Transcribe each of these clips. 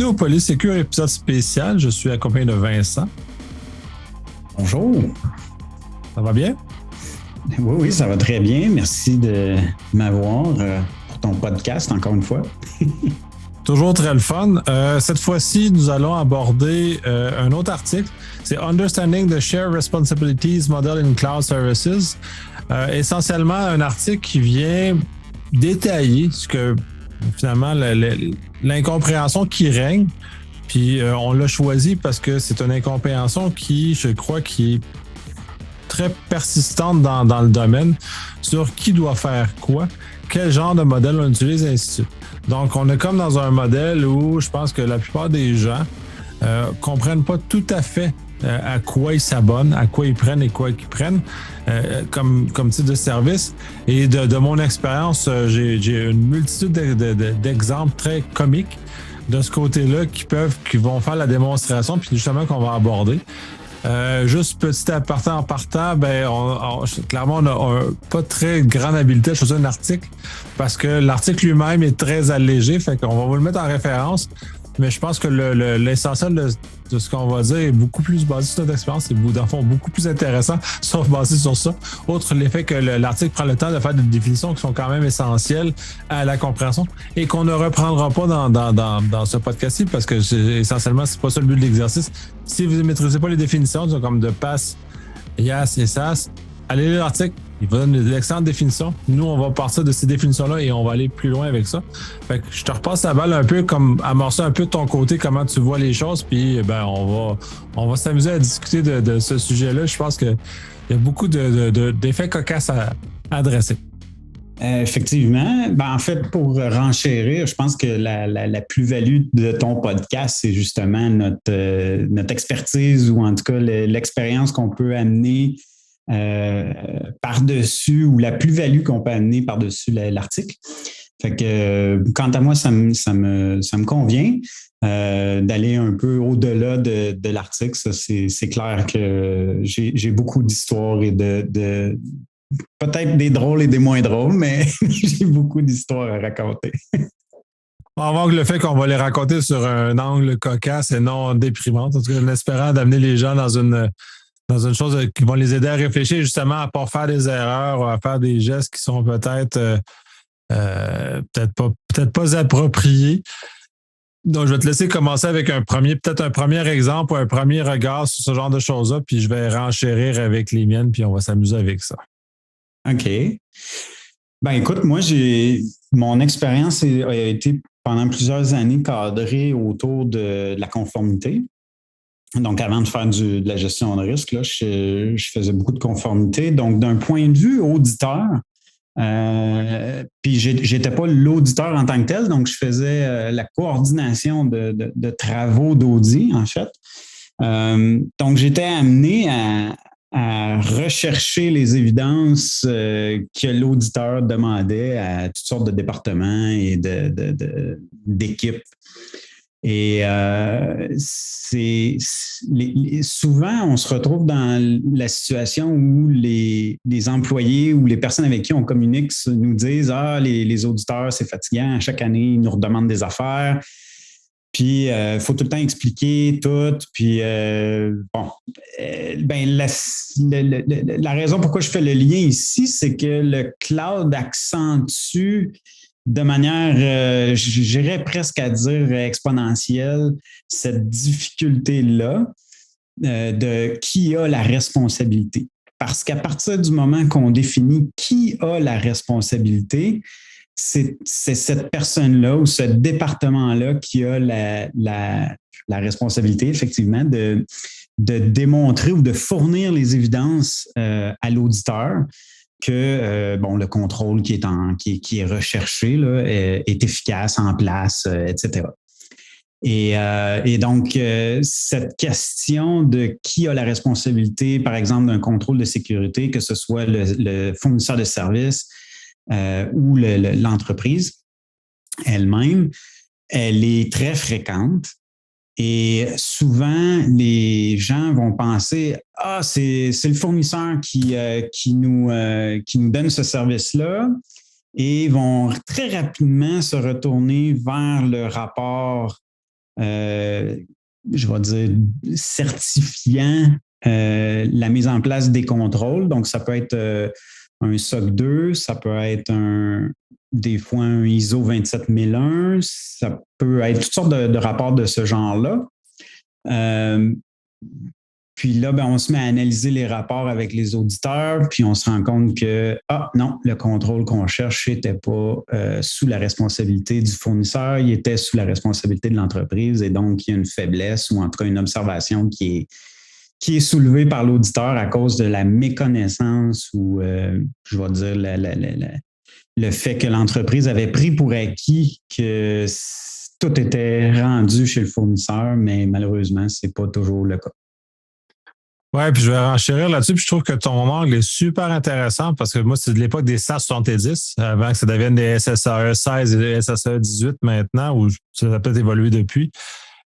Bienvenue au Polysécure épisode spécial. Je suis accompagné de Vincent. Bonjour. Ça va bien? Oui, ça va très bien. Merci de m'avoir pour ton podcast, encore une fois. Toujours très le fun. Cette fois-ci, nous allons aborder un autre article. C'est Understanding the Shared Responsibilities Model in Cloud Services. Essentiellement, un article qui vient détailler ce que finalement l'incompréhension qui règne. Puis on l'a choisi parce que c'est une incompréhension qui, je crois, qui est très persistante dans le domaine sur qui doit faire quoi, quel genre de modèle on utilise, et ainsi de suite. Donc, on est comme dans un modèle où je pense que la plupart des gens comprennent pas tout à fait à quoi ils s'abonnent, à quoi ils prennent et quoi ils prennent comme type de service. Et de mon expérience, j'ai une multitude d'exemples très comiques de ce côté-là qui vont faire la démonstration, puis justement qu'on va aborder. Juste petit aparté en partant, clairement, on n'a pas très grande habileté à choisir un article parce que l'article lui-même est très allégé, fait qu'on va vous le mettre en référence. Mais je pense que l'essentiel de ce qu'on va dire est beaucoup plus basé sur notre expérience et dans le fond beaucoup plus intéressant, sauf basé sur ça. Outre l'effet que l'article prend le temps de faire des définitions qui sont quand même essentielles à la compréhension et qu'on ne reprendra pas dans ce podcast-ci parce que essentiellement, c'est pas ça le but de l'exercice. Si vous ne maîtrisez pas les définitions, comme de PAS, IaaS et SaaS, allez lire l'article. Il va donner d'excellentes définitions. Nous, on va partir de ces définitions-là et on va aller plus loin avec ça. Fait que je te repasse la balle un peu comme amorcer un peu de ton côté, comment tu vois les choses, puis on va s'amuser à discuter de ce sujet-là. Je pense qu'il y a beaucoup d'effets cocasses à adresser. Effectivement. En fait, pour renchérir, je pense que la plus-value de ton podcast, c'est justement notre expertise ou en tout cas l'expérience qu'on peut amener par-dessus ou la plus-value qu'on peut amener par-dessus l'article. Fait que quant à moi, ça me convient d'aller un peu au-delà de l'article. Ça, c'est clair que j'ai beaucoup d'histoires et de peut-être des drôles et des moins drôles, mais j'ai beaucoup d'histoires à raconter. On va voir que le fait qu'on va les raconter sur un angle cocasse et non déprimant, en tout cas en espérant d'amener les gens dans une chose qui va les aider à réfléchir justement à ne pas faire des erreurs ou à faire des gestes qui sont peut-être pas appropriés. Donc, je vais te laisser commencer avec un premier exemple ou un premier regard sur ce genre de choses-là, puis je vais renchérir avec les miennes, puis on va s'amuser avec ça. OK. Écoute, moi, mon expérience a été pendant plusieurs années cadrée autour de la conformité. Donc, avant de faire de la gestion de risque, là, je faisais beaucoup de conformité. Donc, d'un point de vue auditeur, puis j'étais pas l'auditeur en tant que tel, donc je faisais la coordination de travaux d'audit, en fait. Donc, j'étais amené à rechercher les évidences que l'auditeur demandait à toutes sortes de départements et d'équipes. Et souvent, on se retrouve dans la situation où les employés ou les personnes avec qui on communique nous disent « Ah, les auditeurs, c'est fatigant. Chaque année, ils nous redemandent des affaires. Puis, il faut tout le temps expliquer tout. » Puis, la raison pourquoi je fais le lien ici, c'est que le cloud accentue de manière, j'irais presque à dire exponentielle, cette difficulté-là de qui a la responsabilité. Parce qu'à partir du moment qu'on définit qui a la responsabilité, c'est cette personne-là ou ce département-là qui a la responsabilité, effectivement, de démontrer ou de fournir les évidences à l'auditeur que le contrôle qui est recherché là, est efficace, en place, etc. Et donc, cette question de qui a la responsabilité, par exemple, d'un contrôle de sécurité, que ce soit le fournisseur de services ou l'entreprise elle-même, elle est très fréquente. Et souvent, les gens vont penser « Ah, c'est le fournisseur qui nous donne ce service-là » et vont très rapidement se retourner vers le rapport je vais dire, certifiant la mise en place des contrôles. Donc, ça peut être un SOC 2, ça peut être des fois un ISO 27001, ça peut être toutes sortes de rapports de ce genre-là. Puis là, on se met à analyser les rapports avec les auditeurs, puis on se rend compte que, non, le contrôle qu'on cherche n'était pas sous la responsabilité du fournisseur, il était sous la responsabilité de l'entreprise, et donc il y a une faiblesse ou en tout cas une observation qui est soulevée par l'auditeur à cause de la méconnaissance ou, je vais dire, le fait que l'entreprise avait pris pour acquis que tout était rendu chez le fournisseur, mais malheureusement, ce n'est pas toujours le cas. Ouais, puis je vais renchérir là-dessus, puis je trouve que ton angle est super intéressant parce que moi, c'est de l'époque des SAS 70, avant que ça devienne des SSAE 16 et des SSAE 18 maintenant, ou ça a peut-être évolué depuis,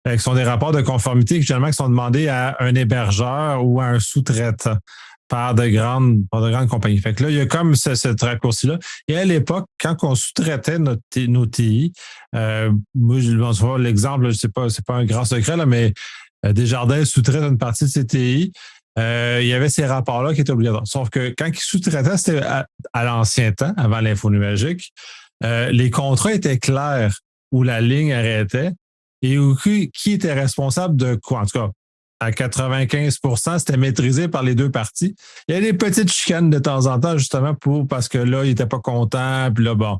qui sont des rapports de conformité qui sont demandés à un hébergeur ou à un sous-traitant par de grandes compagnies. Fait que là, il y a comme ce raccourci-là. Et à l'époque, quand on sous-traitait nos TI, moi, je vais voir l'exemple, c'est pas un grand secret, là, mais Desjardins sous-traite une partie de ses TI. Il y avait ces rapports-là qui étaient obligatoires. Sauf que quand ils sous-traitaient, c'était à l'ancien temps, avant l'info numérique, les contrats étaient clairs où la ligne arrêtait et où qui était responsable de quoi. En tout cas, à 95%, c'était maîtrisé par les deux parties. Il y a des petites chicanes de temps en temps, justement, parce que là, il n'était pas content, puis là, bon,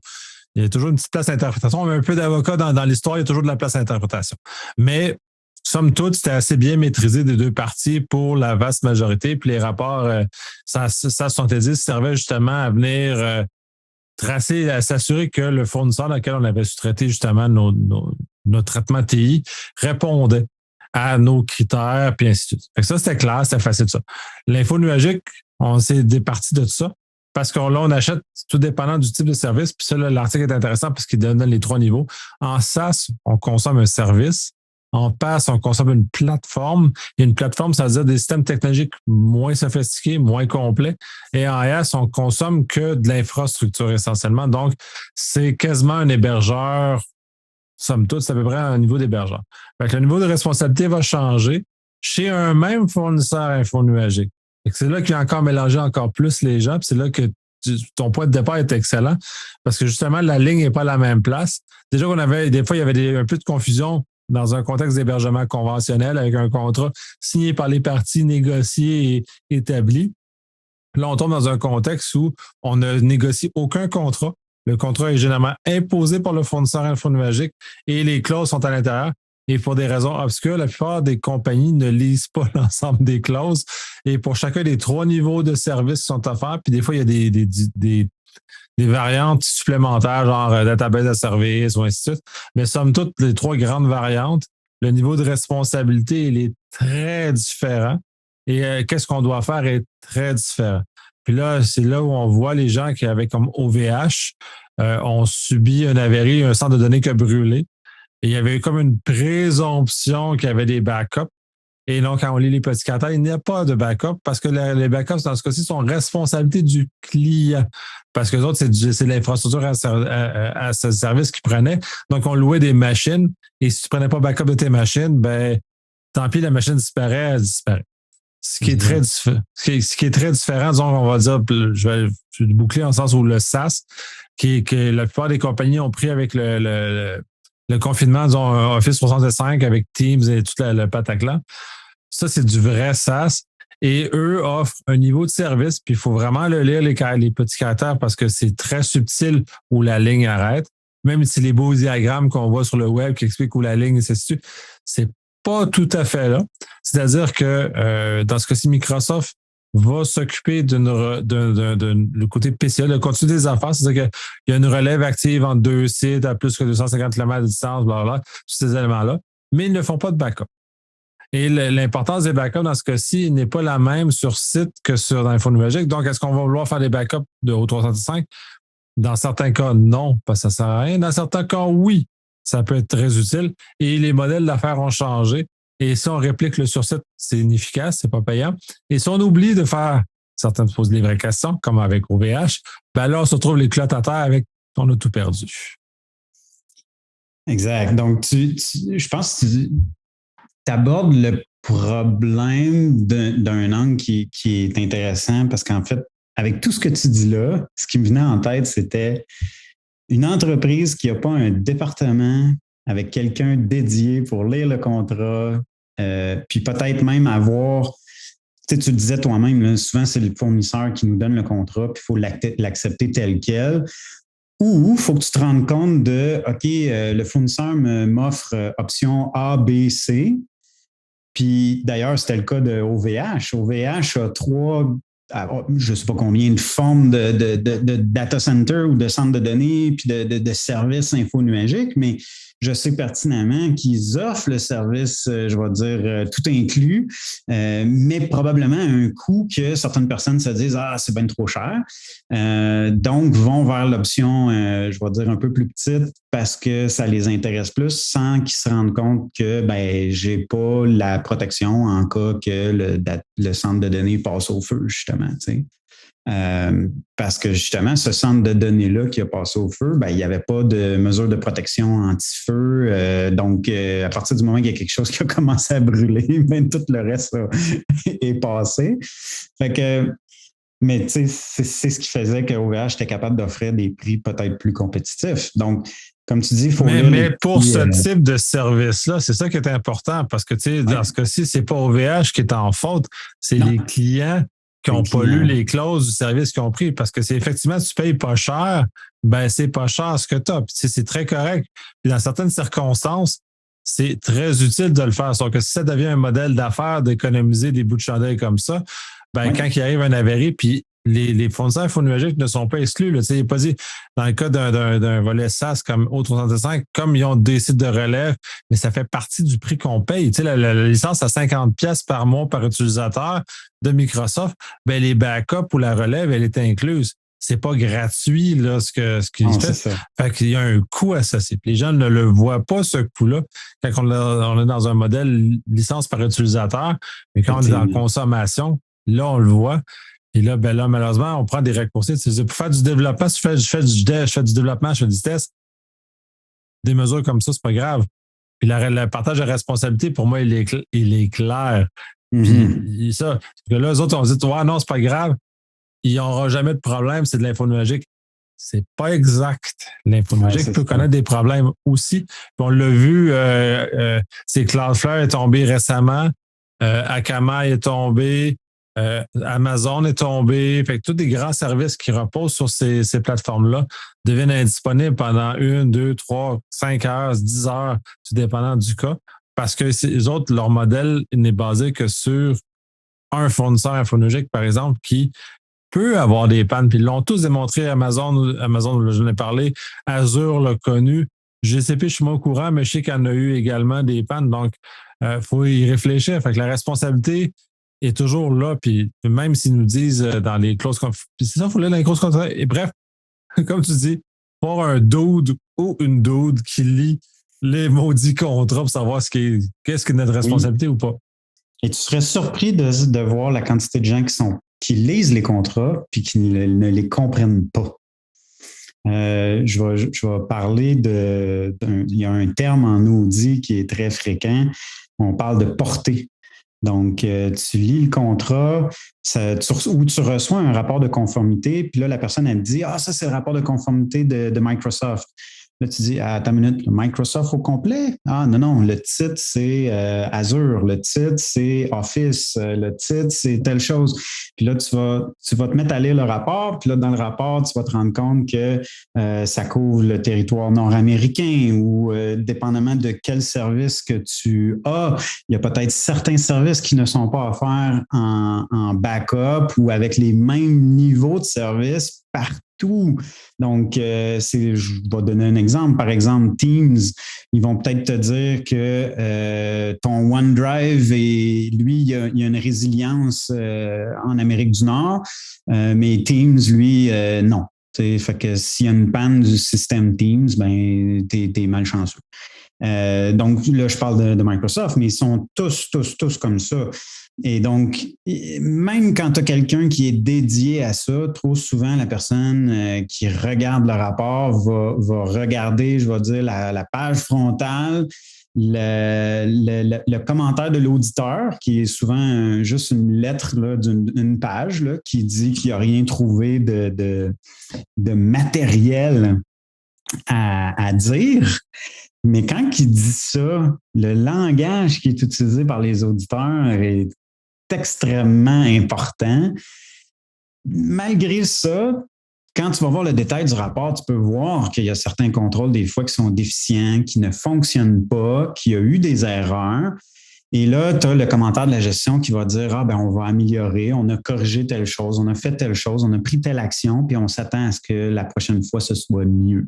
il y a toujours une petite place d'interprétation. On met un peu d'avocat dans l'histoire, il y a toujours de la place d'interprétation. Mais somme toute, c'était assez bien maîtrisé des deux parties pour la vaste majorité. Puis les rapports, ça 70 servait justement à venir tracer, à s'assurer que le fournisseur dans lequel on avait sous-traité justement nos traitements TI répondait à nos critères, puis ainsi de suite. Fait que ça, c'était clair, c'était facile ça. L'info nuagique, on s'est départi de tout ça parce qu'on achète tout dépendant du type de service. Puis ça, là, l'article est intéressant parce qu'il donne les 3 niveaux. En SaaS, on consomme un service. En PaaS, on consomme une plateforme. Et une plateforme, ça veut dire des systèmes technologiques moins sophistiqués, moins complets. Et en IaaS, on consomme que de l'infrastructure essentiellement. Donc, c'est quasiment un hébergeur, somme toute, c'est à peu près un niveau d'hébergeur. Fait que le niveau de responsabilité va changer chez un même fournisseur infonuagique. C'est là qu'il y a encore mélangé encore plus les gens, puis c'est là que ton point de départ est excellent parce que justement, la ligne n'est pas à la même place. Déjà qu'on avait, des fois, il y avait un peu de confusion dans un contexte d'hébergement conventionnel avec un contrat signé par les parties, négocié et établi. Là, on tombe dans un contexte où on ne négocie aucun contrat. Le contrat est généralement imposé par le fournisseur infonuagique et les clauses sont à l'intérieur. Et pour des raisons obscures, la plupart des compagnies ne lisent pas l'ensemble des clauses. Et pour chacun des 3 niveaux de services qui sont offerts, puis des fois, il y a des variantes supplémentaires, genre database de service ou ainsi de suite. Mais somme toute, les 3 grandes variantes, le niveau de responsabilité, il est très différent. Et qu'est-ce qu'on doit faire est très différent. Puis là, c'est là où on voit les gens qui avaient comme OVH ont subi un avarie, un centre de données qui a brûlé. Et il y avait comme une présomption qu'il y avait des backups. Et donc, quand on lit les petits caractères, il n'y a pas de backup parce que les backups, dans ce cas-ci, sont responsabilité du client. Parce que les autres, c'est l'infrastructure à ce service qu'ils prenaient. Donc, on louait des machines. Et si tu ne prenais pas backup de tes machines, ben, tant pis, la machine disparaît, elle disparaît. Ce qui est très différent, disons, on va dire, je vais boucler en sens où le SaaS, que la plupart des compagnies ont pris avec le confinement, disons, Office 365 avec Teams et tout le pataclan. Ça, c'est du vrai SaaS. Et eux offrent un niveau de service, puis il faut vraiment le lire, les petits caractères, parce que c'est très subtil où la ligne arrête. Même si les beaux diagrammes qu'on voit sur le web qui expliquent où la ligne se situe, c'est pas tout à fait là. C'est-à-dire que dans ce cas-ci, Microsoft va s'occuper le côté PCA, le contenu des affaires, c'est-à-dire qu'il y a une relève active entre 2 sites à plus que 250 km de distance, blablabla, tous ces éléments-là, mais ils ne font pas de backup. Et l'importance des backups dans ce cas-ci n'est pas la même sur site que sur l'infonuagique. Donc, est-ce qu'on va vouloir faire des backups de O365? Dans certains cas, non, parce que ça ne sert à rien. Dans certains cas, oui, ça peut être très utile. Et les modèles d'affaires ont changé. Et si on réplique le sur-site, c'est inefficace, c'est pas payant. Et si on oublie de faire certaines fausses livrations, comme avec OVH, ben là, on se retrouve les clottes à terre avec on a tout perdu. Exact. Donc, je pense que tu abordes le problème d'un angle qui est intéressant parce qu'en fait, avec tout ce que tu dis là, ce qui me venait en tête, c'était une entreprise qui n'a pas un département avec quelqu'un dédié pour lire le contrat, puis peut-être même avoir, tu sais, tu le disais toi-même, là, souvent c'est le fournisseur qui nous donne le contrat, puis il faut l'accepter tel quel. Ou il faut que tu te rendes compte de, OK, le fournisseur m'offre option A, B, C. Puis d'ailleurs, c'était le cas de OVH. OVH a je ne sais pas combien de formes de data center ou de centres de données, puis de services infonuagiques, mais je sais pertinemment qu'ils offrent le service, je vais dire, tout inclus, mais probablement à un coût que certaines personnes se disent, ah, c'est bien trop cher. Donc, vont vers l'option, je vais dire, un peu plus petite parce que ça les intéresse plus sans qu'ils se rendent compte que ben, je n'ai pas la protection en cas que le centre de données passe au feu, justement. Tu sais. Parce que justement, ce centre de données-là qui a passé au feu, ben, il n'y avait pas de mesure de protection anti-feu. Donc, à partir du moment qu'il y a quelque chose qui a commencé à brûler, ben, tout le reste est passé. Fait que, mais tu sais, c'est ce qui faisait que OVH était capable d'offrir des prix peut-être plus compétitifs. Donc, comme tu dis, il faut... Mais pour ce type de service-là, c'est ça qui est important parce que, tu sais, dans ce cas-ci, c'est pas OVH qui est en faute, c'est les clients qui n'ont pas lu les clauses du service qu'ils ont pris. Parce que c'est effectivement, tu payes pas cher, ben c'est pas cher ce que tu as. Puis, c'est très correct. Puis dans certaines circonstances, c'est très utile de le faire. Sauf que si ça devient un modèle d'affaires d'économiser des bouts de chandelle comme ça, ben quand il arrive un avarie, puis les fournisseurs infonuagiques ne sont pas exclus. Là. Il n'est pas dit, dans le cas d'un volet SaaS comme O365, comme ils ont des sites de relève, mais ça fait partie du prix qu'on paye. La licence à 50$ par mois par utilisateur de Microsoft, ben les backups ou la relève, elle est incluse. C'est pas gratuit là, ce qu'il fait. Fait qu'il y a un coût associé. Les gens ne le voient pas, ce coût-là, quand on est dans un modèle licence par utilisateur, mais quand on est dans la consommation, là, on le voit. Et là, ben là, malheureusement, on prend des raccourcis. Pour faire du développement, si je fais du dev, je fais du développement, je fais du test, des mesures comme ça, c'est pas grave. Puis le partage de responsabilité, pour moi, il est clair. Puis ça, que là, eux autres, on se dit, ouais, non, c'est pas grave. Il n'y aura jamais de problème, c'est de l'infonuagique. C'est pas exact. L'infonuagique peut connaître des problèmes aussi. Puis on l'a vu, c'est Cloudflare est tombé récemment, Akamai est tombé, Amazon est tombé. Fait que tous les grands services qui reposent sur ces plateformes-là deviennent indisponibles pendant 1, 2, 3, 5 heures, 10 heures, tout dépendant du cas. Parce que les autres, leur modèle n'est basé que sur un fournisseur infonuagique, par exemple, qui peut avoir des pannes. Puis ils l'ont tous démontré. Amazon, j'en ai parlé. Azure l'a connu. GCP, je suis moins au courant, mais je sais qu'il y en a eu également des pannes. Donc, faut y réfléchir. Fait que la responsabilité est toujours là. Puis même s'ils nous disent dans les clauses... Puis c'est ça, il faut lire dans les clauses contrats. Et bref, comme tu dis, pour un dude ou une dude qui lit les maudits contrats pour savoir qu'est-ce que notre responsabilité ou pas. Et tu serais surpris de voir la quantité de gens qui lisent les contrats puis qui ne les comprennent pas. Je vais parler il y a un terme en Audi qui est très fréquent. On parle de portée. Donc, tu lis le contrat ou tu reçois un rapport de conformité, puis là, la personne, elle te dit « Ah, ça, c'est le rapport de conformité de Microsoft. » Là, tu dis, attends une minute, Microsoft au complet? Ah, non, le titre, c'est Azure. Le titre, c'est Office. Le titre, c'est telle chose. Puis là, tu vas te mettre à lire le rapport. Puis là, dans le rapport, tu vas te rendre compte que ça couvre le territoire nord-américain ou dépendamment de quel service que tu as, il y a peut-être certains services qui ne sont pas offerts en backup ou avec les mêmes niveaux de service partout. Donc, je vais donner un exemple. Par exemple, Teams, ils vont peut-être te dire que ton OneDrive, lui, il y a une résilience en Amérique du Nord, mais Teams, lui, non. Fait que s'il y a une panne du système Teams, ben, t'es malchanceux. Donc, là, je parle de Microsoft, mais ils sont tous comme ça. Et donc, même quand tu as quelqu'un qui est dédié à ça, trop souvent, la personne qui regarde le rapport va regarder, je vais dire, la page frontale, le commentaire de l'auditeur, qui est souvent juste une lettre là, d'une page là, qui dit qu'il n'a rien trouvé de matériel à dire. Mais quand il dit ça, le langage qui est utilisé par les auditeurs est extrêmement important. Malgré ça, quand tu vas voir le détail du rapport, tu peux voir qu'il y a certains contrôles des fois qui sont déficients, qui ne fonctionnent pas, qu'il y a eu des erreurs. Et là, tu as le commentaire de la gestion qui va dire on va améliorer, on a corrigé telle chose, on a fait telle chose, on a pris telle action, puis on s'attend à ce que la prochaine fois, ce soit mieux.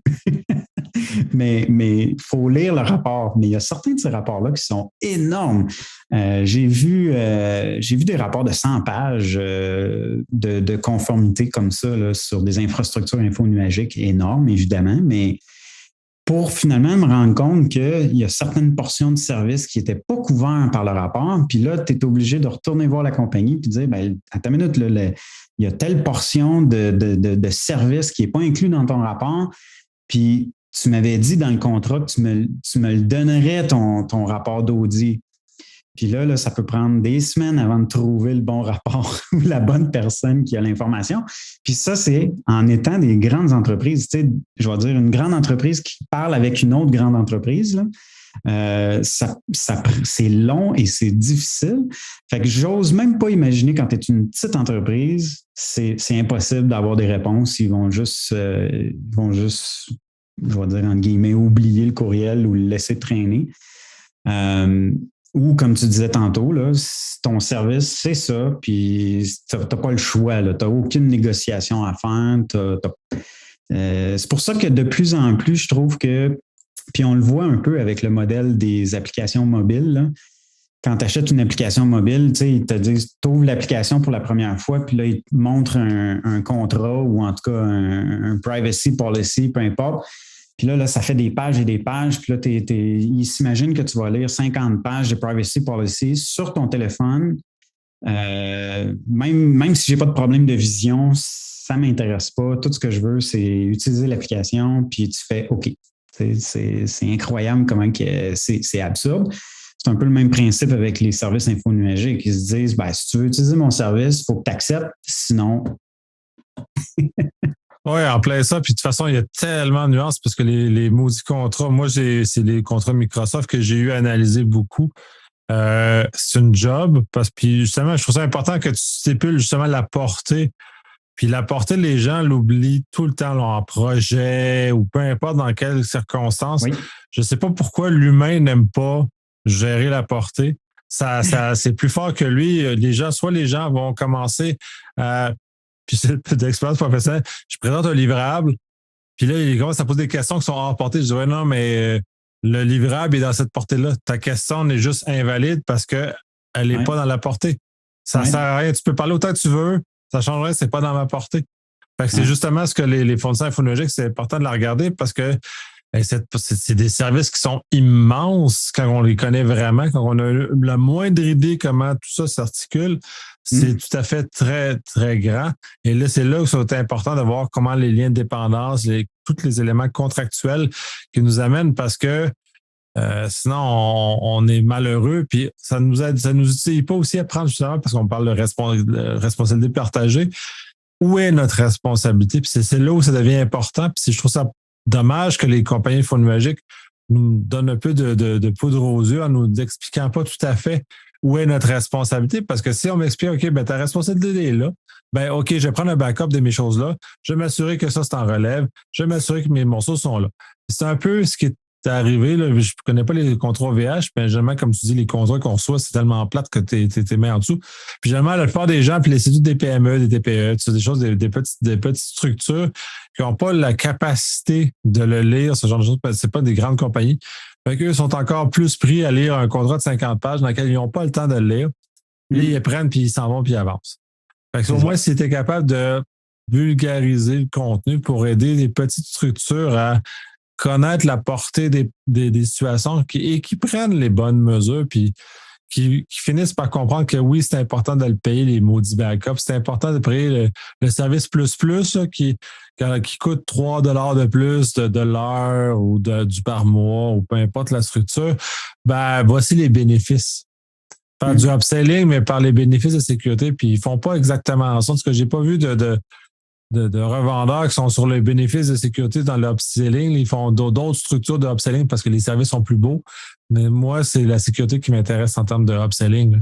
Mais il faut lire le rapport. Mais il y a certains de ces rapports-là qui sont énormes. J'ai vu des rapports de 100 pages de conformité comme ça là, sur des infrastructures infonuagiques énormes, évidemment, mais pour finalement me rendre compte qu'il y a certaines portions de services qui n'étaient pas couvertes par le rapport. Puis là, tu es obligé de retourner voir la compagnie et de dire, attends une minute, là, il y a telle portion de service qui n'est pas inclus dans ton rapport. Puis tu m'avais dit dans le contrat que tu me le donnerais, ton rapport d'audit. Puis là, ça peut prendre des semaines avant de trouver le bon rapport ou la bonne personne qui a l'information. Puis ça, c'est en étant des grandes entreprises. Tu sais, je vais dire une grande entreprise qui parle avec une autre grande entreprise, là, c'est long et c'est difficile. Fait que j'ose même pas imaginer quand tu es une petite entreprise, c'est impossible d'avoir des réponses. Ils vont juste, je vais dire entre guillemets, oublier le courriel ou le laisser traîner. Ou, comme tu disais tantôt, là, ton service, c'est ça, puis tu n'as pas le choix. Tu n'as aucune négociation à faire. C'est pour ça que de plus en plus, je trouve que, puis on le voit un peu avec le modèle des applications mobiles, là, quand tu achètes une application mobile, ils te disent, tu ouvres l'application pour la première fois, puis là, ils te montrent un contrat ou en tout cas un privacy policy, peu importe. Puis là, ça fait des pages et des pages. Puis là, ils s'imaginent que tu vas lire 50 pages de privacy policy sur ton téléphone. Même si je n'ai pas de problème de vision, ça ne m'intéresse pas. Tout ce que je veux, c'est utiliser l'application, puis tu fais OK. C'est incroyable comment c'est absurde. C'est un peu le même principe avec les services infonuagiques. Ils se disent, si tu veux utiliser mon service, il faut que tu acceptes, sinon... Oui, en plein ça. Puis de toute façon, il y a tellement de nuances parce que les maudits contrats, moi, c'est les contrats Microsoft que j'ai eu à analyser beaucoup. C'est une job parce que justement, je trouve ça important que tu stipules justement la portée. Puis la portée, les gens l'oublient tout le temps là, en projet ou peu importe dans quelles circonstances. Oui. Je ne sais pas pourquoi l'humain n'aime pas gérer la portée. Ça, c'est plus fort que lui. Les gens vont commencer à... Puis c'est d'expérience professionnelle. Je présente un livrable, puis là, il commence à poser des questions qui sont hors portée. Je dis, ouais, non, mais le livrable est dans cette portée-là. Ta question est juste invalide parce qu'elle n'est pas dans la portée. Ça ne sert à rien. Tu peux parler autant que tu veux. Ça ne change rien, c'est pas dans ma portée. Fait que c'est justement ce que les fournisseurs infonuagiques, c'est important de la regarder parce que c'est des services qui sont immenses quand on les connaît vraiment, quand on a la moindre idée comment tout ça s'articule. C'est tout à fait très, très grand. Et là, c'est là où c'est important de voir comment les liens de dépendance, tous les éléments contractuels qui nous amènent parce que sinon, on est malheureux. Puis ça nous utilise pas aussi à prendre justement parce qu'on parle de responsabilité partagée. Où est notre responsabilité? Puis c'est là où ça devient important. Puis je trouve ça dommage que les compagnies infonuagiques nous donnent un peu de poudre aux yeux en nous expliquant pas tout à fait où est notre responsabilité. Parce que si on m'explique, OK, ta responsabilité est là, OK, je vais prendre un backup de mes choses-là, je vais m'assurer que ça, c'est en relève, je vais m'assurer que mes morceaux sont là. C'est un peu ce qui est arrivé, là, je ne connais pas les contrats VH, mais généralement, comme tu dis, les contrats qu'on reçoit, c'est tellement plate que tu mets en dessous. Puis généralement, la plupart des gens, puis c'est tout des PME, des TPE, c'est des choses, des petites structures qui n'ont pas la capacité de le lire, ce genre de choses, parce que c'est pas des grandes compagnies. Fait qu'eux sont encore plus pris à lire un contrat de 50 pages dans lequel ils n'ont pas le temps de le lire. Puis ils prennent, puis ils s'en vont, puis ils avancent. Fait que au moins, si tu es capable de vulgariser le contenu pour aider les petites structures à connaître la portée des situations et qui prennent les bonnes mesures, puis qui finissent par comprendre que oui, c'est important de le payer, les maudits backups. C'est important de payer le service plus là, qui coûte 3 de plus de l'heure ou du par mois ou peu importe la structure. Ben, voici les bénéfices. Faire du upselling, mais par les bénéfices de sécurité, puis ils font pas exactement ça. Parce que j'ai pas vu de revendeurs qui sont sur les bénéfices de sécurité dans l'upselling. Ils font d'autres structures de upselling parce que les services sont plus beaux. Mais moi, c'est la sécurité qui m'intéresse en termes de upselling.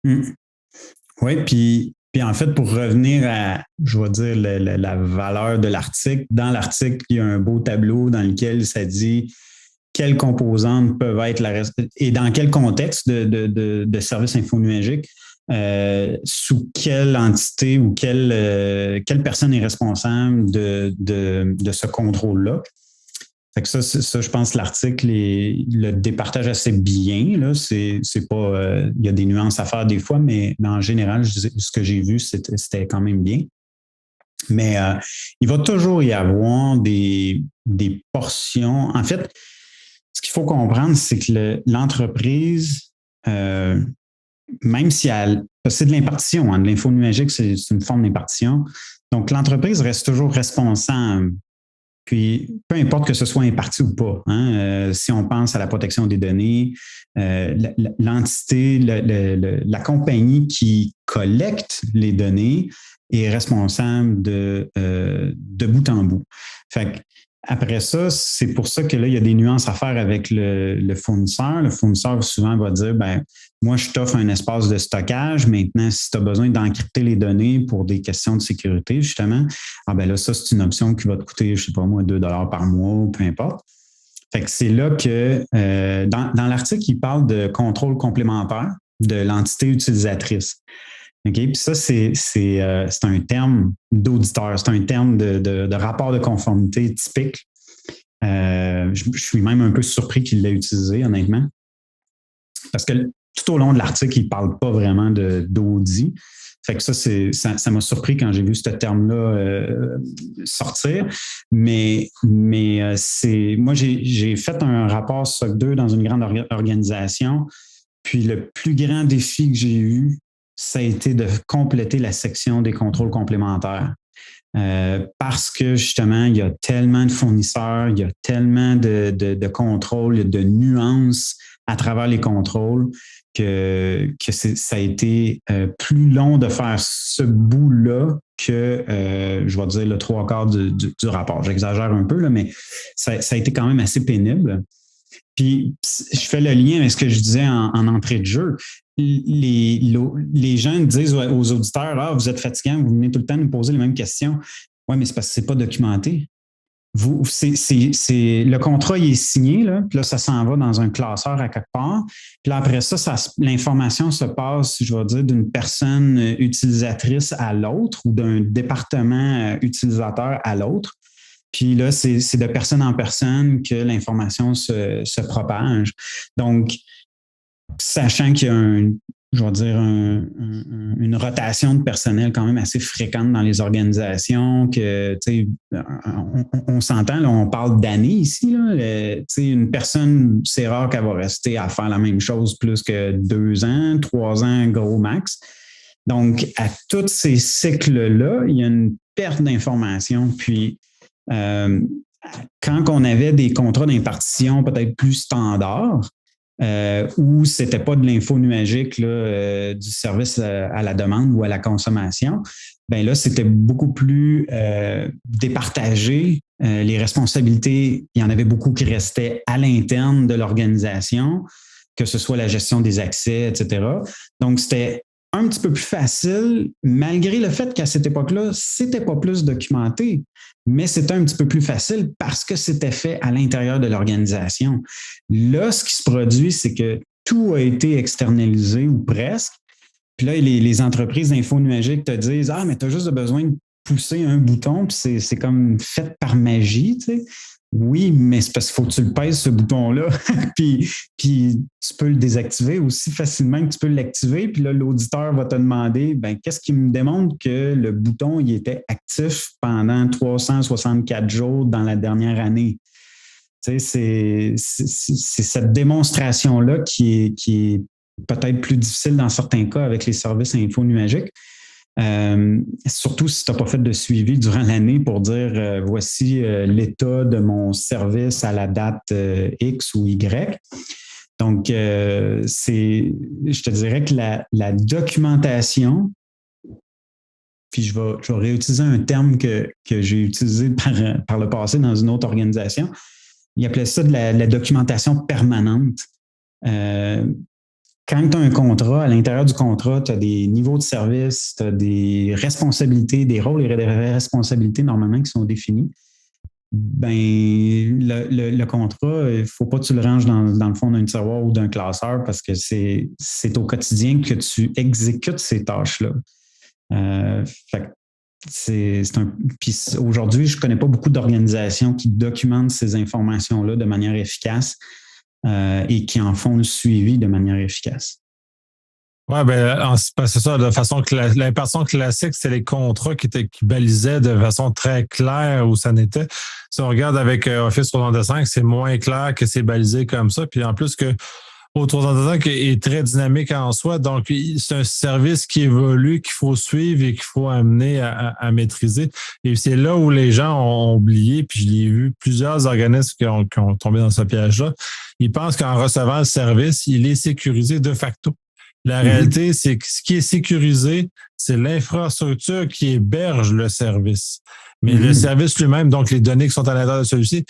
Oui, puis en fait, pour revenir à, je vais dire, la valeur de l'article, dans l'article, il y a un beau tableau dans lequel ça dit quelles composantes peuvent être et dans quel contexte de services infonuagiques, sous quelle entité ou quelle personne est responsable de ce contrôle-là. Fait que ça, je pense que l'article le départage assez bien. Là. C'est pas, il y a des nuances à faire des fois, mais en général, ce que j'ai vu, c'était quand même bien. Mais il va toujours y avoir des portions. En fait, ce qu'il faut comprendre, c'est que l'entreprise, même si c'est de l'impartition, hein, de l'info numérique, c'est une forme d'impartition. Donc, l'entreprise reste toujours responsable. Puis, peu importe que ce soit imparti ou pas, hein, si on pense à la protection des données, l'entité, la compagnie qui collecte les données est responsable de bout en bout. Fait que, après ça, c'est pour ça que là, il y a des nuances à faire avec le fournisseur. Le fournisseur, souvent, va dire, ben moi, je t'offre un espace de stockage. Maintenant, si tu as besoin d'encrypter les données pour des questions de sécurité, justement, ben là, ça, c'est une option qui va te coûter, je sais pas moi, 2 par mois ou peu importe. Fait que c'est là que, dans l'article, il parle de contrôle complémentaire de l'entité utilisatrice. OK? Puis ça, c'est un terme d'auditeur, c'est un terme de rapport de conformité typique. Je suis même un peu surpris qu'il l'ait utilisé, honnêtement. Parce que tout au long de l'article, il ne parle pas vraiment d'audit. Fait que ça m'a surpris quand j'ai vu ce terme-là sortir. Mais moi, j'ai fait un rapport SOC 2 dans une grande organisation. Puis le plus grand défi que j'ai eu, ça a été de compléter la section des contrôles complémentaires. Parce que justement, il y a tellement de fournisseurs, il y a tellement de contrôles, de nuances à travers les contrôles que ça a été plus long de faire ce bout-là que, je vais dire, le 3/4 du rapport. J'exagère un peu, là, mais ça a été quand même assez pénible. Puis, je fais le lien avec ce que je disais en entrée de jeu. Les gens disent aux auditeurs, ah, vous êtes fatigants, vous venez tout le temps nous poser les mêmes questions. Oui, mais c'est parce que ce n'est pas documenté. Le contrat il est signé, là, puis là, ça s'en va dans un classeur à quelque part. Puis là, après ça, l'information se passe, je vais dire, d'une personne utilisatrice à l'autre ou d'un département utilisateur à l'autre. Puis là, c'est de personne en personne que l'information se propage. Donc, sachant qu'il y a une rotation de personnel quand même assez fréquente dans les organisations, que on s'entend, là, on parle d'années ici. Là, une personne, c'est rare qu'elle va rester à faire la même chose plus que 2 ans, 3 ans, gros max. Donc, à tous ces cycles-là, il y a une perte d'information. Puis, quand on avait des contrats d'impartition peut-être plus standards, où ce n'était pas de l'info nuagique du service à la demande ou à la consommation, bien là, c'était beaucoup plus départagé. Les responsabilités, il y en avait beaucoup qui restaient à l'interne de l'organisation, que ce soit la gestion des accès, etc. Donc, c'était un petit peu plus facile, malgré le fait qu'à cette époque-là, c'était pas plus documenté, mais c'était un petit peu plus facile parce que c'était fait à l'intérieur de l'organisation. Là, ce qui se produit, c'est que tout a été externalisé ou presque. Puis là, les entreprises d'info-nuagique te disent « Ah, mais tu as juste besoin de pousser un bouton, puis c'est comme fait par magie, tu sais. » Oui, mais c'est parce qu'il faut que tu le pèses, ce bouton-là, puis tu peux le désactiver aussi facilement que tu peux l'activer. Puis là, l'auditeur va te demander, ben qu'est-ce qui me démontre que le bouton il était actif pendant 364 jours dans la dernière année? C'est cette démonstration-là qui est peut-être plus difficile dans certains cas avec les services infonuagiques. Surtout si tu n'as pas fait de suivi durant l'année pour dire voici l'état de mon service à la date X ou Y. Donc, je te dirais que la documentation, puis je vais réutiliser un terme que j'ai utilisé par le passé dans une autre organisation. Ils appelaient ça de la documentation permanente. Quand tu as un contrat, à l'intérieur du contrat, tu as des niveaux de service, tu as des responsabilités, des rôles et des responsabilités normalement qui sont définis. Ben, le contrat, il ne faut pas que tu le ranges dans le fond d'un tiroir ou d'un classeur parce que c'est au quotidien que tu exécutes ces tâches-là. Puis aujourd'hui, je ne connais pas beaucoup d'organisations qui documentent ces informations-là de manière efficace et qui en font le suivi de manière efficace. Oui, c'est ça. De façon l'impression classique, c'est les contrats qui balisaient de façon très claire où ça n'était. Si on regarde avec Office 365, c'est moins clair que c'est balisé comme ça. Puis en plus que au 365 est très dynamique en soi. Donc, c'est un service qui évolue, qu'il faut suivre et qu'il faut amener à maîtriser. Et c'est là où les gens ont oublié, puis je l'ai vu plusieurs organismes qui ont tombé dans ce piège-là. Ils pensent qu'en recevant le service, il est sécurisé de facto. La réalité, c'est que ce qui est sécurisé, c'est l'infrastructure qui héberge le service. Mais le service lui-même, donc les données qui sont à l'intérieur de celui-ci,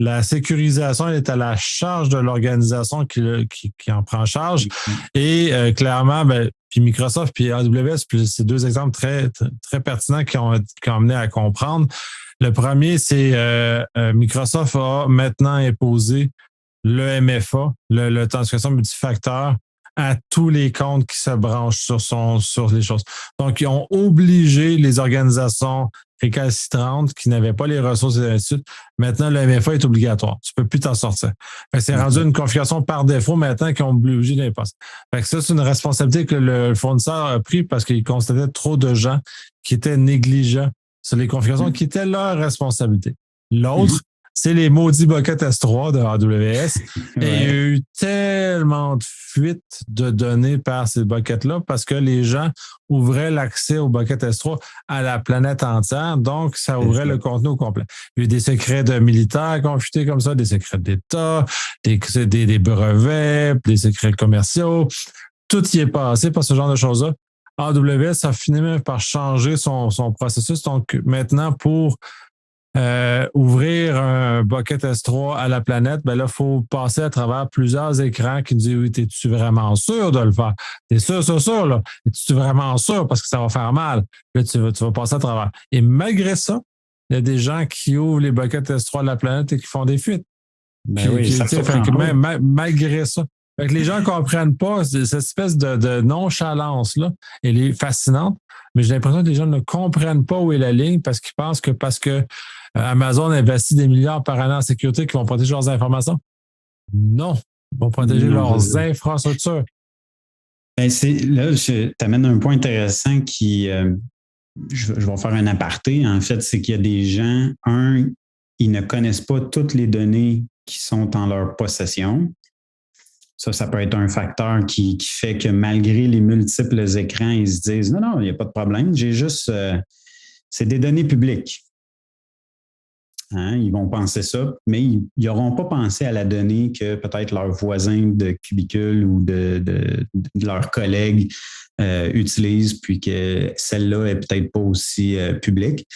la sécurisation elle est à la charge de l'organisation qui en prend charge. Et clairement, puis Microsoft puis AWS, puis c'est deux exemples très, très pertinents qui ont amené à comprendre. Le premier, c'est Microsoft a maintenant imposé le MFA, l'authentification multifacteur, à tous les comptes qui se branchent sur les choses. Donc, ils ont obligé les organisations récalcitrantes qui n'avaient pas les ressources et ainsi de suite. Maintenant, le MFA est obligatoire. Tu peux plus t'en sortir. C'est rendu une configuration par défaut maintenant qu'ils ont obligé d'y passer. Ça, c'est une responsabilité que le fournisseur a pris parce qu'il constatait trop de gens qui étaient négligents sur les configurations qui étaient leur responsabilité. L'autre, c'est les maudits buckets S3 de AWS. Et il y a eu tellement de fuites de données par ces buckets-là parce que les gens ouvraient l'accès aux buckets S3 à la planète entière. Donc, ça ouvrait le contenu au complet. Il y a eu des secrets de militaires confutés comme ça, des secrets d'État, des brevets, des secrets commerciaux. Tout y est passé par ce genre de choses-là. AWS a fini même par changer son processus. Donc, maintenant, pour ouvrir un bucket S3 à la planète, là, il faut passer à travers plusieurs écrans qui disent oui, es-tu vraiment sûr de le faire? T'es sûr, là. Es-tu vraiment sûr parce que ça va faire mal? Là, tu vas passer à travers. Et malgré ça, il y a des gens qui ouvrent les buckets S3 de la planète et qui font des fuites. Malgré ça. Fait que les gens ne comprennent pas cette espèce de nonchalance-là. Elle est fascinante, mais j'ai l'impression que les gens ne comprennent pas où est la ligne parce qu'ils pensent que parce que Amazon investit des milliards par année en sécurité qu'ils vont protéger leurs informations. Non, ils vont protéger leurs infrastructures. Là, tu amènes un point intéressant qui, je vais faire un aparté. En fait, c'est qu'il y a des gens, ils ne connaissent pas toutes les données qui sont en leur possession. Ça peut être un facteur qui fait que malgré les multiples écrans, ils se disent non, il n'y a pas de problème, j'ai juste, c'est des données publiques. Ils vont penser ça, mais ils n'auront pas pensé à la donnée que peut-être leurs voisins de cubicule ou de leurs collègues utilisent, puis que celle-là est peut-être pas aussi publique.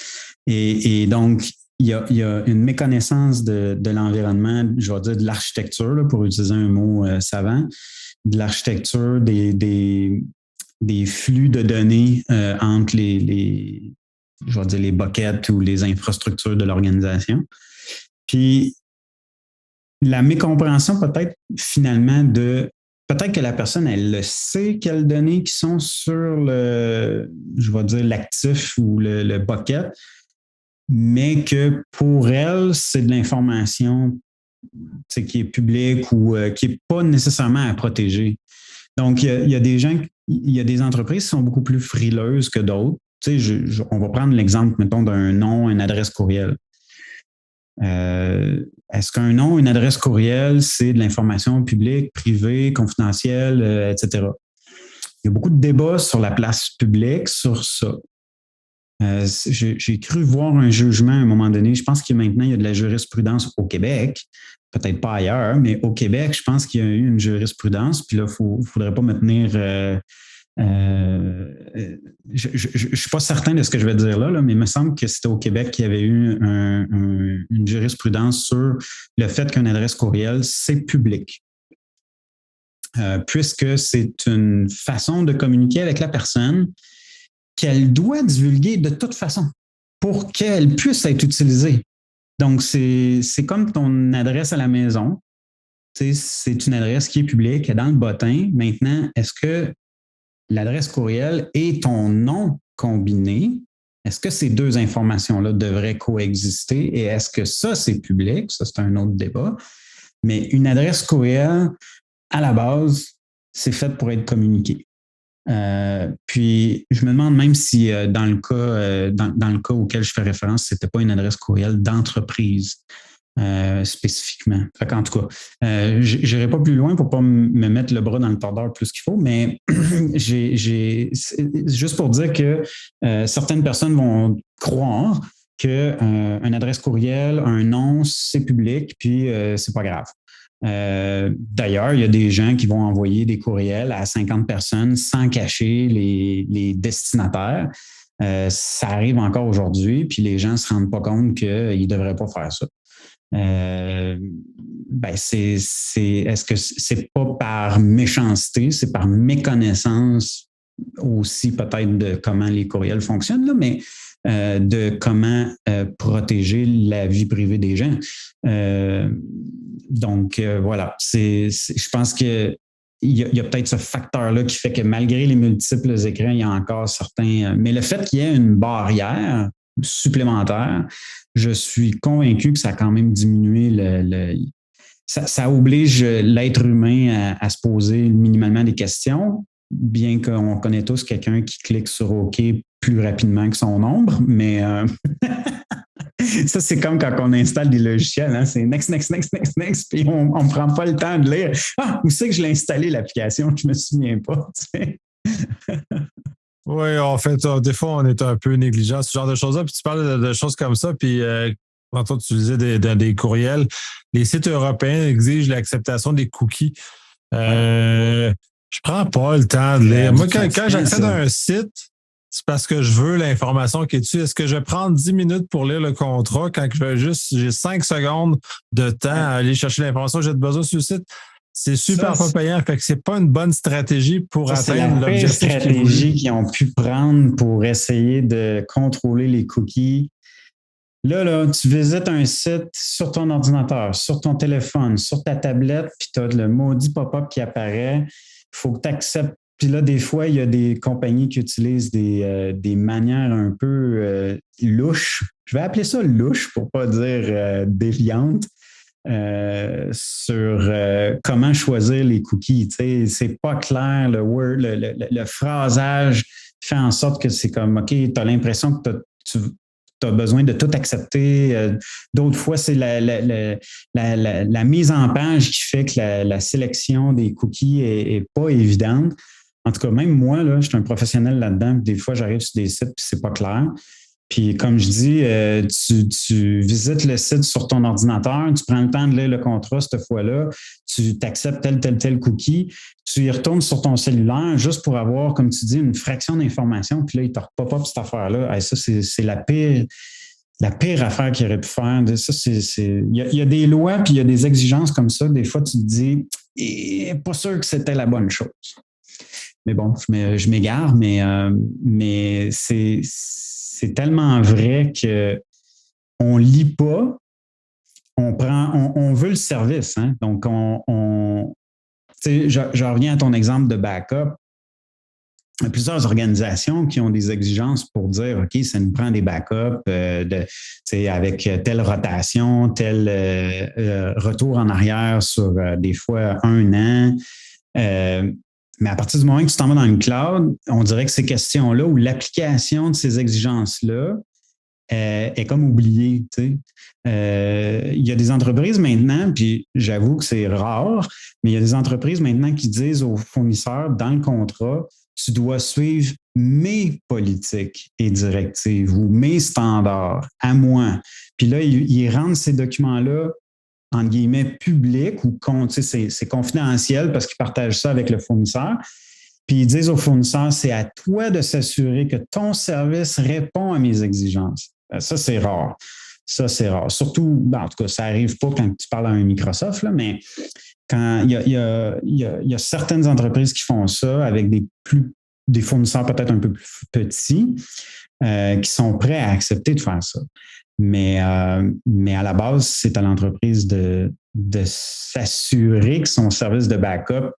Et donc, il y a une méconnaissance de l'environnement, je vais dire de l'architecture, là, pour utiliser un mot savant, de l'architecture des flux de données entre je vais dire les buckets ou les infrastructures de l'organisation. Puis, la mécompréhension peut-être finalement peut-être que la personne, elle le sait quelles données qui sont sur je vais dire l'actif ou le bucket, mais que pour elle, c'est de l'information qui est publique ou qui n'est pas nécessairement à protéger. Donc, il y a des gens, il y a des entreprises qui sont beaucoup plus frileuses que d'autres. On va prendre l'exemple, mettons, d'un nom, une adresse courriel. Est-ce qu'un nom, une adresse courriel, c'est de l'information publique, privée, confidentielle, etc.? Il y a beaucoup de débats sur la place publique sur ça. J'ai cru voir un jugement à un moment donné. Je pense que maintenant, il y a de la jurisprudence au Québec, peut-être pas ailleurs, mais au Québec, je pense qu'il y a eu une jurisprudence. Puis là, il ne faudrait pas me tenir. Je ne suis pas certain de ce que je vais dire là, mais il me semble que c'était au Québec qu'il y avait eu une jurisprudence sur le fait qu'une adresse courriel, c'est public. Puisque c'est une façon de communiquer avec la personne qu'elle doit divulguer de toute façon pour qu'elle puisse être utilisée. Donc, c'est comme ton adresse à la maison. C'est une adresse qui est publique, dans le bottin. Maintenant, est-ce que l'adresse courriel et ton nom combiné, est-ce que ces deux informations-là devraient coexister et est-ce que ça, c'est public? Ça, c'est un autre débat. Mais une adresse courriel, à la base, c'est fait pour être communiqué. Puis, je me demande même si dans le cas auquel je fais référence, ce n'était pas une adresse courriel d'entreprise spécifiquement. En tout cas, je n'irai pas plus loin pour ne pas me mettre le bras dans le tordeur plus qu'il faut, mais juste pour dire que certaines personnes vont croire qu'une adresse courriel, un nom, c'est public, puis c'est pas grave. D'ailleurs, il y a des gens qui vont envoyer des courriels à 50 personnes sans cacher les destinataires. Ça arrive encore aujourd'hui, puis les gens ne se rendent pas compte qu'ils ne devraient pas faire ça. Est-ce que c'est pas par méchanceté, c'est par méconnaissance aussi peut-être de comment les courriels fonctionnent, là, mais de comment protéger la vie privée des gens. Donc, voilà, je pense qu'il y a peut-être ce facteur-là qui fait que malgré les multiples écrans, il y a encore certains... Mais le fait qu'il y ait une barrière supplémentaire, je suis convaincu que ça a quand même diminué ça oblige l'être humain à se poser minimalement des questions, bien qu'on connaît tous quelqu'un qui clique sur OK plus rapidement que son ombre, mais ça, c'est comme quand on installe des logiciels, hein? C'est next, puis on ne prend pas le temps de lire. Ah, où c'est que je l'ai installé, l'application? Je ne me souviens pas. Oui, en fait, des fois, on est un peu négligent, ce genre de choses-là. Puis tu parles de choses comme ça, puis quand tu utilisais des courriels, les sites européens exigent l'acceptation des cookies. Je prends pas le temps de lire. Moi, quand j'accède à un site, c'est parce que je veux l'information qui est dessus. Est-ce que je vais prendre 10 minutes pour lire le contrat quand j'ai 5 secondes de temps à aller chercher l'information que j'ai besoin sur le site? C'est super pas payant. Fait que c'est pas une bonne stratégie pour atteindre l'objectif. C'est la pire stratégie qu'ils ont pu prendre pour essayer de contrôler les cookies. Là, tu visites un site sur ton ordinateur, sur ton téléphone, sur ta tablette, puis tu as le maudit pop-up qui apparaît. Il faut que tu acceptes. Puis là, des fois, il y a des compagnies qui utilisent des manières un peu louches. Je vais appeler ça louche pour ne pas dire déviante. Sur comment choisir les cookies. C'est pas clair, le phrasage fait en sorte que c'est comme, OK, tu as l'impression que tu as besoin de tout accepter. D'autres fois, c'est la mise en page qui fait que la sélection des cookies est pas évidente. En tout cas, même moi, là, je suis un professionnel là-dedans. Des fois, j'arrive sur des sites et c'est pas clair. Puis, comme je dis, tu visites le site sur ton ordinateur, tu prends le temps de lire le contrat cette fois-là, tu t'acceptes tel cookie, tu y retournes sur ton cellulaire juste pour avoir, comme tu dis, une fraction d'information, puis là, il te repop-up cette affaire-là. Hey, ça, c'est la pire affaire qu'il aurait pu faire. Ça, il y a des lois, puis il y a des exigences comme ça. Des fois, tu te dis, pas sûr que c'était la bonne chose. Mais bon, je m'égare, mais c'est tellement vrai qu'on ne lit pas, on veut le service. Hein? Donc, je reviens à ton exemple de backup. Il y a plusieurs organisations qui ont des exigences pour dire, OK, ça nous prend des backups avec telle rotation, tel retour en arrière sur des fois 1 an. Mais à partir du moment que tu t'en vas dans une cloud, on dirait que ces questions-là ou l'application de ces exigences-là, est comme oubliée. Tu sais. Il y a des entreprises maintenant, puis j'avoue que c'est rare, mais il y a des entreprises maintenant qui disent aux fournisseurs dans le contrat, tu dois suivre mes politiques et directives ou mes standards à moi. Puis là, ils rendent ces documents-là entre guillemets, publics ou c'est confidentiel parce qu'ils partagent ça avec le fournisseur. Puis ils disent au fournisseur, c'est à toi de s'assurer que ton service répond à mes exigences. Ça, c'est rare. Ça, c'est rare. Surtout, en tout cas, ça n'arrive pas quand tu parles à un Microsoft, là, mais quand il y a certaines entreprises qui font ça avec des fournisseurs peut-être un peu plus petits qui sont prêts à accepter de faire ça. Mais à la base, c'est à l'entreprise de s'assurer que son service de backup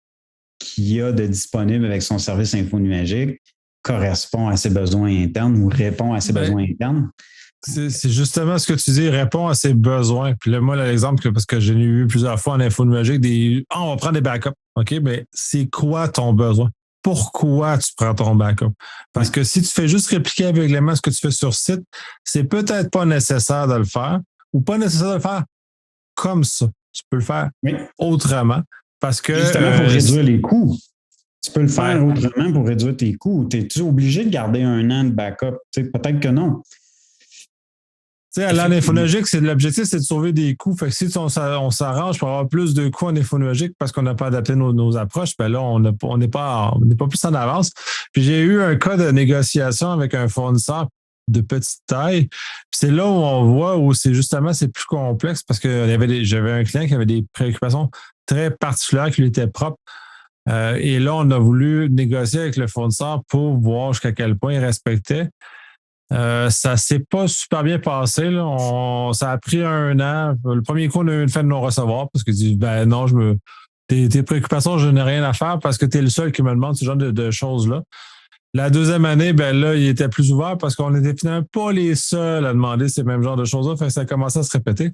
qu'il y a de disponible avec son service infonuagique correspond à ses besoins internes ou répond à ses besoins internes. C'est justement ce que tu dis, répond à ses besoins. Puis là, moi, l'exemple, parce que j'ai eu plusieurs fois en infonuagique, on va prendre des backups. OK, mais c'est quoi ton besoin? Pourquoi tu prends ton backup? Parce que si tu fais juste répliquer aveuglément ce que tu fais sur site, c'est peut-être pas nécessaire de le faire ou pas nécessaire de le faire comme ça. Tu peux le faire autrement parce que... Justement, pour réduire les coûts. Tu peux le faire autrement pour réduire tes coûts. Es-tu obligé de garder 1 an de backup? Peut-être que non. Tu sais, en infonuagique, l'objectif, c'est de sauver des coûts. Fait que si on s'arrange pour avoir plus de coûts en infonuagique parce qu'on n'a pas adapté nos approches, ben là, on n'est pas plus en avance. Puis j'ai eu un cas de négociation avec un fournisseur de petite taille. Puis c'est là où on voit où c'est plus complexe parce que j'avais un client qui avait des préoccupations très particulières qui lui étaient propres. Et là, on a voulu négocier avec le fournisseur pour voir jusqu'à quel point il respectait. Ça s'est pas super bien passé. Là. Ça a pris 1 an. Le premier coup, on a eu une fin de non-recevoir parce qu'il dit non, tes préoccupations, je n'ai rien à faire parce que tu es le seul qui me demande ce genre de choses-là. La deuxième année, là, il était plus ouvert parce qu'on n'était finalement pas les seuls à demander ces mêmes genres de choses-là. Fait que ça a commencé à se répéter.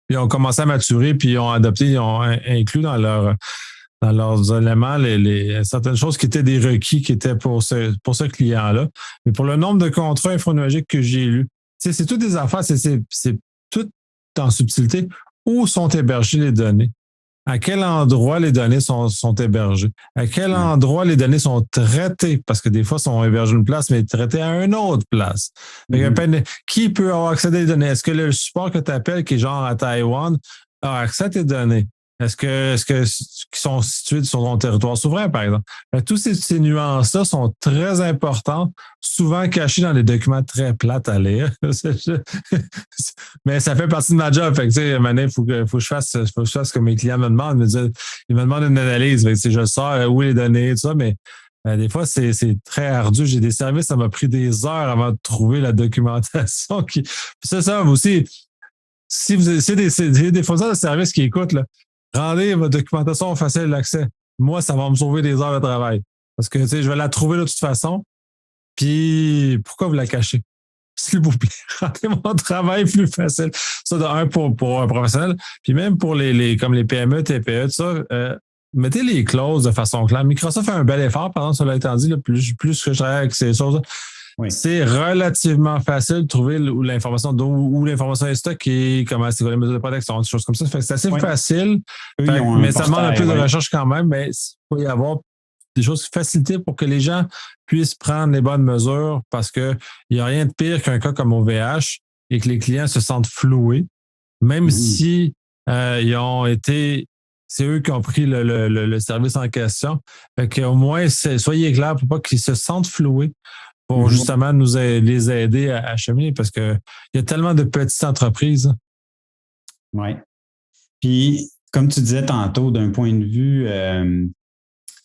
Puis ils ont commencé à maturer, puis ils ont adopté, ils ont inclus dans leurs éléments certaines choses qui étaient des requis qui étaient pour ce client-là. Mais pour le nombre de contrats infonuagiques que j'ai lus, c'est toutes des affaires, c'est tout en subtilité. Où sont hébergées les données? À quel endroit les données sont hébergées? À quel endroit les données sont traitées? Parce que des fois, sont hébergées une place, mais traitées à une autre place. Qui peut avoir accès à des données? Est-ce que le support que tu appelles, qui est genre à Taïwan, a accès à tes données? Est-ce que qui sont situés sur ton territoire souverain, par exemple? Tous ces nuances-là sont très importantes, souvent cachées dans des documents très plates à lire. Mais ça fait partie de ma job. Fait que, tu sais, il faut que je fasse ce que mes clients me demandent. Ils me demandent une analyse. Fait que, je sors où les données, tout ça, mais des fois, c'est très ardu. J'ai des services, ça m'a pris des heures avant de trouver la documentation. Puis ça aussi, si vous avez des fournisseurs de services qui écoutent, là, rendez votre documentation facile d'accès. Moi, ça va me sauver des heures de travail. Parce que, je vais la trouver de toute façon. Puis, pourquoi vous la cachez? S'il vous plaît, rendez mon travail plus facile. Ça, pour un professionnel. Puis même pour comme les PME, TPE, tout ça, mettez les clauses de façon claire. Microsoft fait un bel effort, par exemple, cela étant dit, là, plus que je travaille avec ces choses-là. Oui. C'est relativement facile de trouver l'information où l'information est stockée, c'est quoi les mesures de protection, des choses comme ça. Fait que c'est assez facile, mais ça demande un peu de recherche quand même, mais il faut y avoir des choses facilitées pour que les gens puissent prendre les bonnes mesures parce qu'il n'y a rien de pire qu'un cas comme OVH et que les clients se sentent floués, même si ils ont été... C'est eux qui ont pris le service en question. Fait qu'au moins, soyez clairs pour pas qu'ils se sentent floués. Pour justement les aider à cheminer parce qu'il y a tellement de petites entreprises. Oui. Puis, comme tu disais tantôt, d'un point de vue,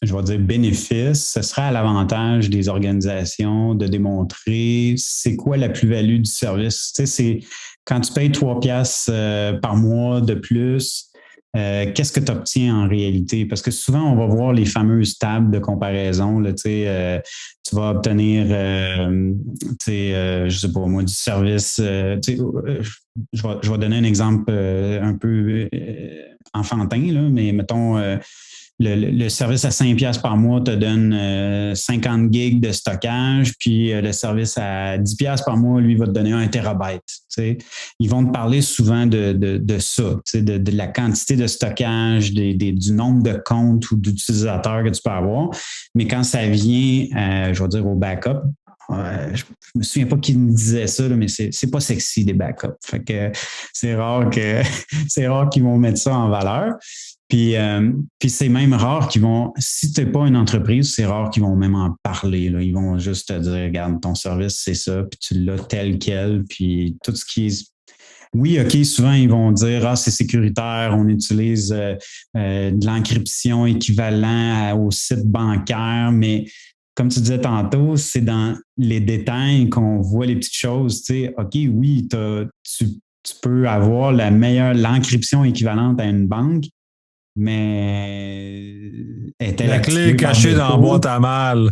je vais dire bénéfice, ce serait à l'avantage des organisations de démontrer c'est quoi la plus-value du service. Tu sais, c'est quand tu payes 3 piastres par mois de plus, qu'est-ce que tu obtiens en réalité? Parce que souvent, on va voir les fameuses tables de comparaison. Là, tu vas obtenir, je sais pas moi, du service. Je vais donner un exemple un peu enfantin, là, mais mettons, le service à 5 $ par mois te donne 50 gigs de stockage, puis le service à 10 $ par mois, lui, va te donner 1 TB. Ils vont te parler souvent de ça, de la quantité de stockage, du nombre de comptes ou d'utilisateurs que tu peux avoir. Mais quand ça vient, je vais dire, au backup, je me souviens pas qui me disait ça, là, mais c'est pas sexy des backups. Fait que c'est rare qu'ils vont mettre ça en valeur. Puis c'est même rare qu'ils vont, si tu n'es pas une entreprise, c'est rare qu'ils vont même en parler. Là. Ils vont juste te dire, regarde, ton service, c'est ça, puis tu l'as tel quel, puis tout ce qui est... Oui, OK, souvent, ils vont dire, c'est sécuritaire, on utilise de l'encryption équivalent au site bancaire, mais comme tu disais tantôt, c'est dans les détails qu'on voit les petites choses. Tu sais, OK, oui, tu peux avoir l'encryption équivalente à une banque, mais la clé est cachée dans la boîte à mal.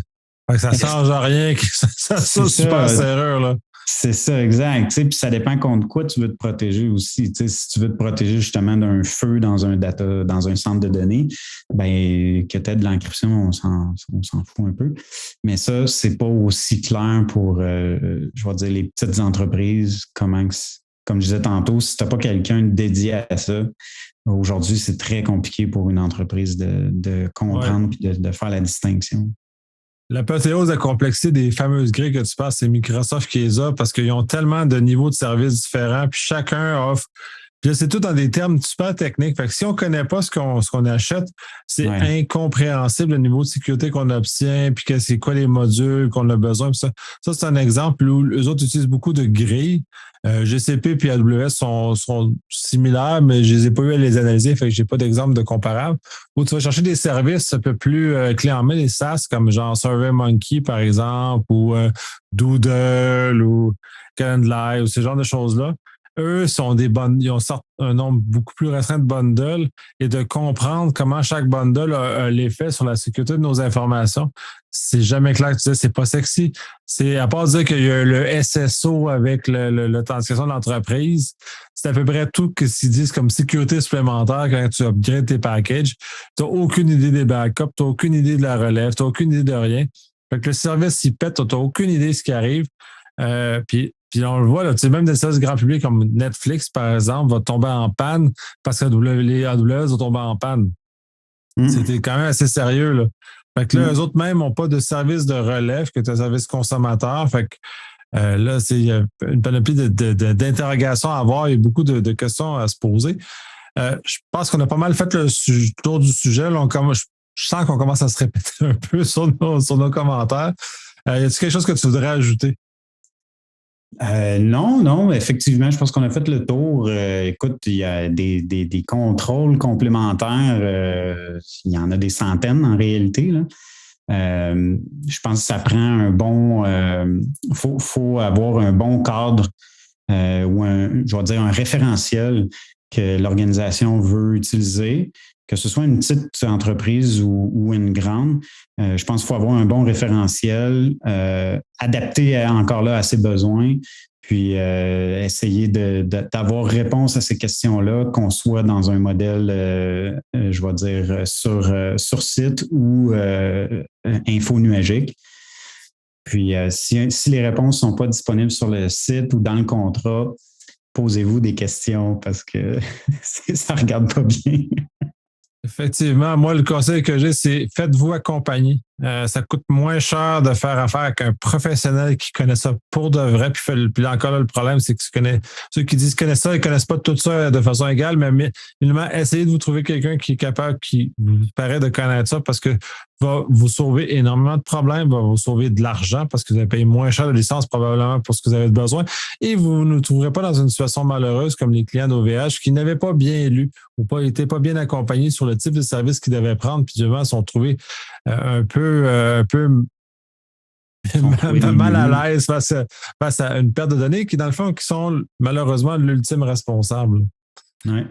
Fait que ça ne change rien, ça super serreur, là. C'est ça, exact. Puis ça dépend contre quoi tu veux te protéger aussi. Si tu veux te protéger justement d'un feu dans un centre de données, ben que tu aies de l'encryption, on s'en fout un peu. Mais ça, c'est pas aussi clair pour, je vais dire, les petites entreprises. Comme je disais tantôt, si tu n'as pas quelqu'un dédié à ça, aujourd'hui, c'est très compliqué pour une entreprise de comprendre et de faire la distinction. L'apothéose de la complexité des fameuses grilles que tu parles, c'est Microsoft qui les a parce qu'ils ont tellement de niveaux de services différents, puis chacun offre. Puis là, c'est tout dans des termes super techniques. Fait que si on ne connaît pas ce qu'on achète, c'est incompréhensible le niveau de sécurité qu'on obtient, puis que c'est quoi les modules qu'on a besoin. Puis ça, c'est un exemple où les autres utilisent beaucoup de grilles. GCP et AWS sont similaires, mais je ne les ai pas eu à les analyser, fait que je n'ai pas d'exemple de comparable. Où tu vas chercher des services un peu plus clés en main, des SaaS, comme genre SurveyMonkey, par exemple, ou Doodle, ou Calendly, ou ce genre de choses-là. Eux ils ont sorti un nombre beaucoup plus restreint de bundles et de comprendre comment chaque bundle a l'effet sur la sécurité de nos informations. C'est jamais clair. Tu sais, c'est pas sexy. C'est à part dire qu'il y a le SSO avec l'authentification de l'entreprise. C'est à peu près tout ce qu'ils disent comme sécurité supplémentaire quand tu upgrades tes packages. Tu n'as aucune idée des backups, tu n'as aucune idée de la relève, tu n'as aucune idée de rien. Fait que le service, il pète, tu n'as aucune idée de ce qui arrive. Puis on le voit, là, tu sais, même des services grand public comme Netflix, par exemple, va tomber en panne parce que les AWS vont tomber en panne. C'était quand même assez sérieux, là. Fait que là, eux autres même n'ont pas de service de relève, que tu as un service consommateur. Fait que là, il y a une panoplie d'interrogations à avoir. Il y a beaucoup de questions à se poser. Je pense qu'on a pas mal fait le tour du sujet. Là, je sens qu'on commence à se répéter un peu sur nos commentaires. Y a-t-il quelque chose que tu voudrais ajouter? Non, effectivement, je pense qu'on a fait le tour. Écoute, il y a des contrôles complémentaires. Il y en a des centaines en réalité, là. Je pense que ça prend un bon... faut avoir un bon cadre ou je vais dire un référentiel que l'organisation veut utiliser. Que ce soit une petite entreprise ou une grande, je pense qu'il faut avoir un bon référentiel, adapté encore là à ses besoins, puis essayer d'avoir réponse à ces questions-là, qu'on soit dans un modèle, je vais dire, sur site ou info nuagique. Puis si les réponses ne sont pas disponibles sur le site ou dans le contrat, posez-vous des questions parce que ça ne regarde pas bien. Effectivement, moi, le conseil que j'ai, c'est faites-vous accompagner. Ça coûte moins cher de faire affaire avec un professionnel qui connaît ça pour de vrai. Puis encore là, le problème, c'est que ceux qui disent qu'ils connaissent ça, ils ne connaissent pas tout ça de façon égale, mais finalement, essayez de vous trouver quelqu'un qui est capable, qui vous paraît de connaître ça parce que va vous sauver énormément de problèmes, va vous sauver de l'argent parce que vous allez payer moins cher de licence probablement pour ce que vous avez besoin et vous ne trouverez pas dans une situation malheureuse comme les clients d'OVH qui n'avaient pas bien lu ou n'étaient pas bien accompagnés sur le type de service qu'ils devaient prendre puis devant sont trouvés un peu mal à l'aise face à une perte de données qui, dans le fond, qui sont malheureusement l'ultime responsable. Ouais.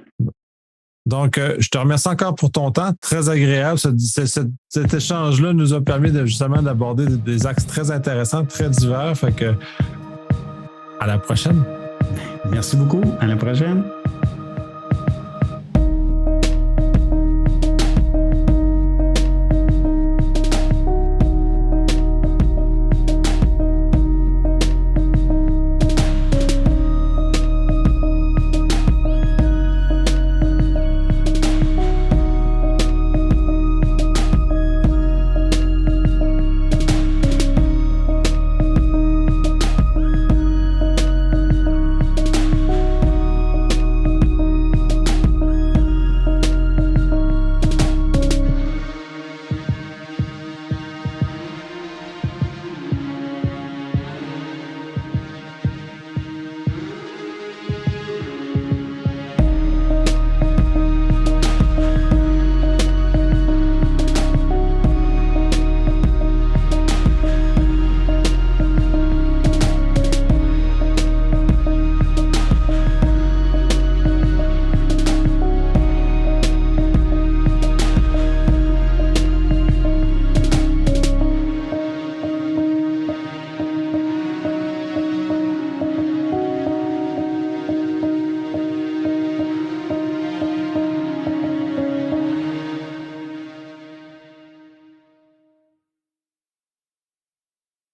Donc, je te remercie encore pour ton temps. Très agréable. Cet échange-là nous a permis justement d'aborder des axes très intéressants, très divers. Fait que, à la prochaine. Merci beaucoup. À la prochaine.